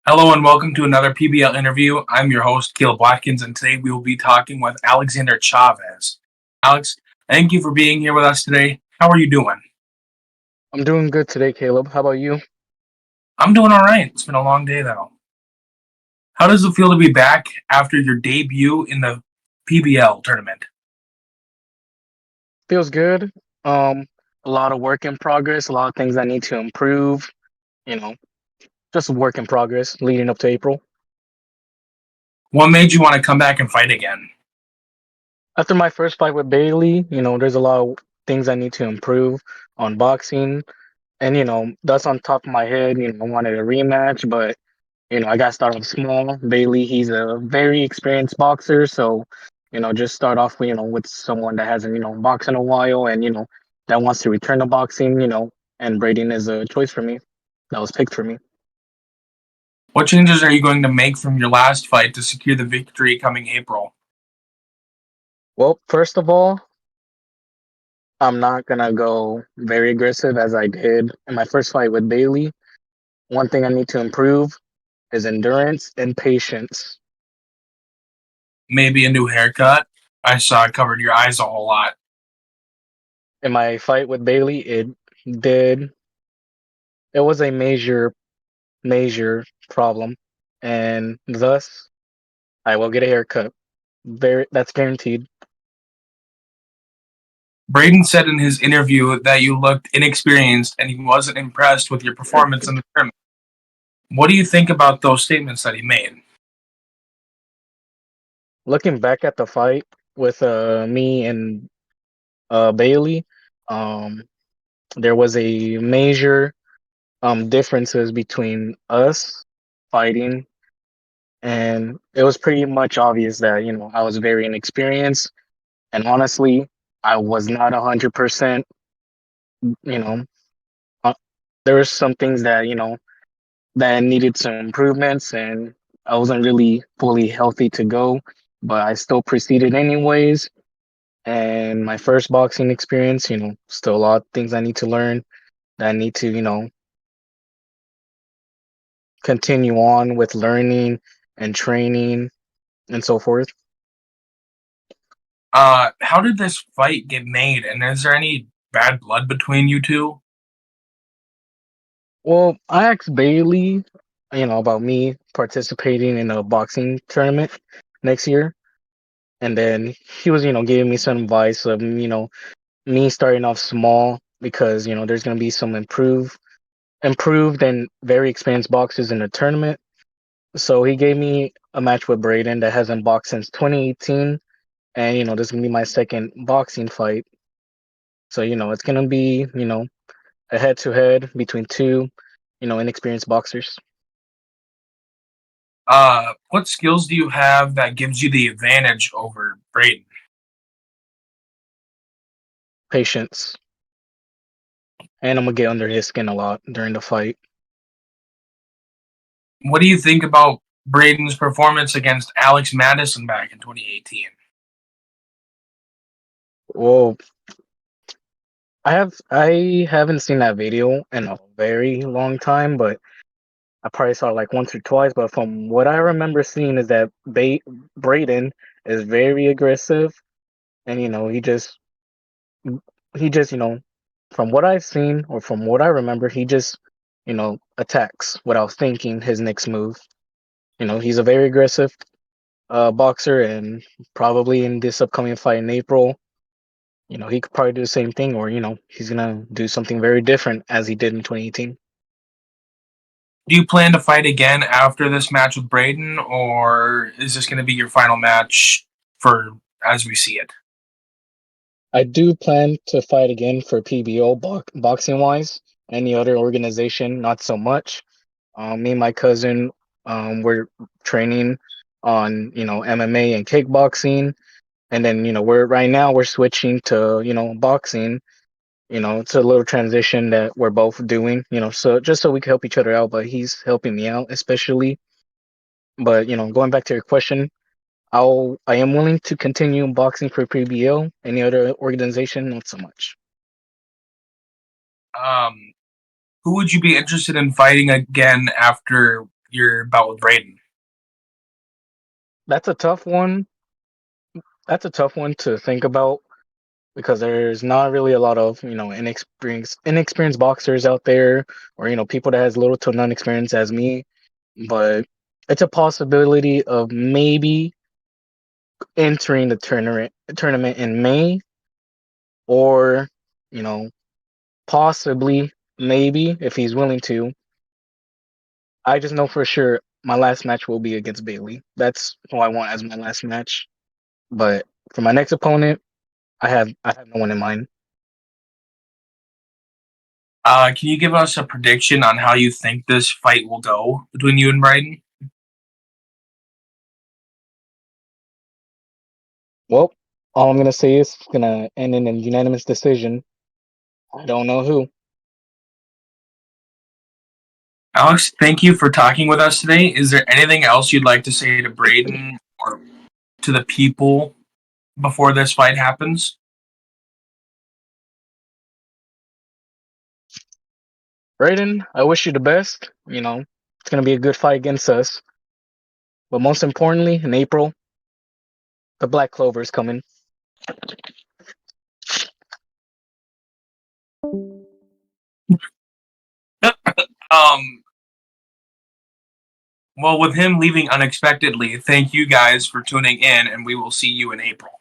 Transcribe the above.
Hello and welcome to another PBL interview. I'm your host, Caleb Watkins, and today we will be talking with Alexander Chavez. Alex, thank you for being here with us today. How are you doing? I'm doing good today, Caleb. How about you? I'm doing all right. It's been a long day, though. How does it feel to be back after your debut in the PBL tournament? Feels good. Um, a lot of work in progress, a lot of things I need to improve, you know, just a work in progress leading up to April. What made you want to come back and fight again? After my first fight with Bailey, there's a lot of things I need to improve on boxing. And, that's on top of my head. I wanted a rematch, but, I got started off small. Bailey, he's a very experienced boxer. So, just start off with, with someone that hasn't, boxed in a while and, that wants to return to boxing, and Braden is a choice for me. That was picked for me. What changes are you going to make from your last fight to secure the victory coming April? Well, first of all, I'm not going to go very aggressive as I did in my first fight with Bailey. One thing I need to improve is endurance and patience. Maybe a new haircut? I saw it covered your eyes a whole lot. In my fight with Bailey, did it was a major problem, and thus I will get a haircut. That's guaranteed. Braden said in his interview that you looked inexperienced and he wasn't impressed with your performance in the tournament. What do you think about those statements that he made? Looking back at the fight with me and Bailey, um, there was a major differences between us fighting, and it was pretty much obvious that I was very inexperienced, and honestly, I was not 100%. You know, uh, there were some things that that needed some improvements, and I wasn't really fully healthy to go, but I still proceeded anyways. And my first boxing experience, still a lot of things I need to learn that I need to, continue on with learning and training and so forth. How did this fight get made? And is there any bad blood between you two? Well, I asked Bailey, about me participating in a boxing tournament next year. And then he was, giving me some advice of, me starting off small because, there's going to be some improved and very experienced boxers in the tournament. So he gave me a match with Braden that hasn't boxed since 2018. And, this is going to be my second boxing fight. So, it's going to be, a head to head between two, inexperienced boxers. What skills do you have that gives you the advantage over Braden? Patience. And I'm going to get under his skin a lot during the fight. What do you think about Braden's performance against Alex Madison back in 2018? Well, I haven't seen that video in a very long time, but I probably saw it like once or twice. But from what I remember seeing is that Braden is very aggressive, and he just from what I've seen or from what I remember, he just attacks without thinking his next move. He's a very aggressive boxer, and probably in this upcoming fight in April, he could probably do the same thing, or he's gonna do something very different as he did in 2018. Do you plan to fight again after this match with Braden, or is this going to be your final match for as we see it? I do plan to fight again for PBL boxing wise. Any other organization, not so much. Me and my cousin, we're training on MMA and kickboxing, and then we're right now we're switching to boxing. It's a little transition that we're both doing. So just so we can help each other out. But he's helping me out especially. But going back to your question, I am willing to continue boxing for PBL. Any other organization, not so much. Um, who would you be interested in fighting again after your bout with Braden? That's a tough one. That's a tough one to think about because there's not really a lot of inexperienced boxers out there, or people that has little to none experience as me. But it's a possibility of maybe entering the tournament in May, or you know possibly maybe if he's willing to. I just know for sure my last match will be against Bailey. That's who I want as my last match. But for my next opponent, I have no one in mind. Can you give us a prediction on how you think this fight will go between you and Braden? Well, all I'm gonna say is it's gonna end in a unanimous decision. I don't know who. Alex, thank you for talking with us today. Is there anything else you'd like to say to Braden or to the people before this fight happens? Brayden, I wish you the best. It's gonna be a good fight against us. But most importantly, in April, the Black Clover is coming. Um, well, with him leaving unexpectedly, thank you guys for tuning in, and we will see you in April.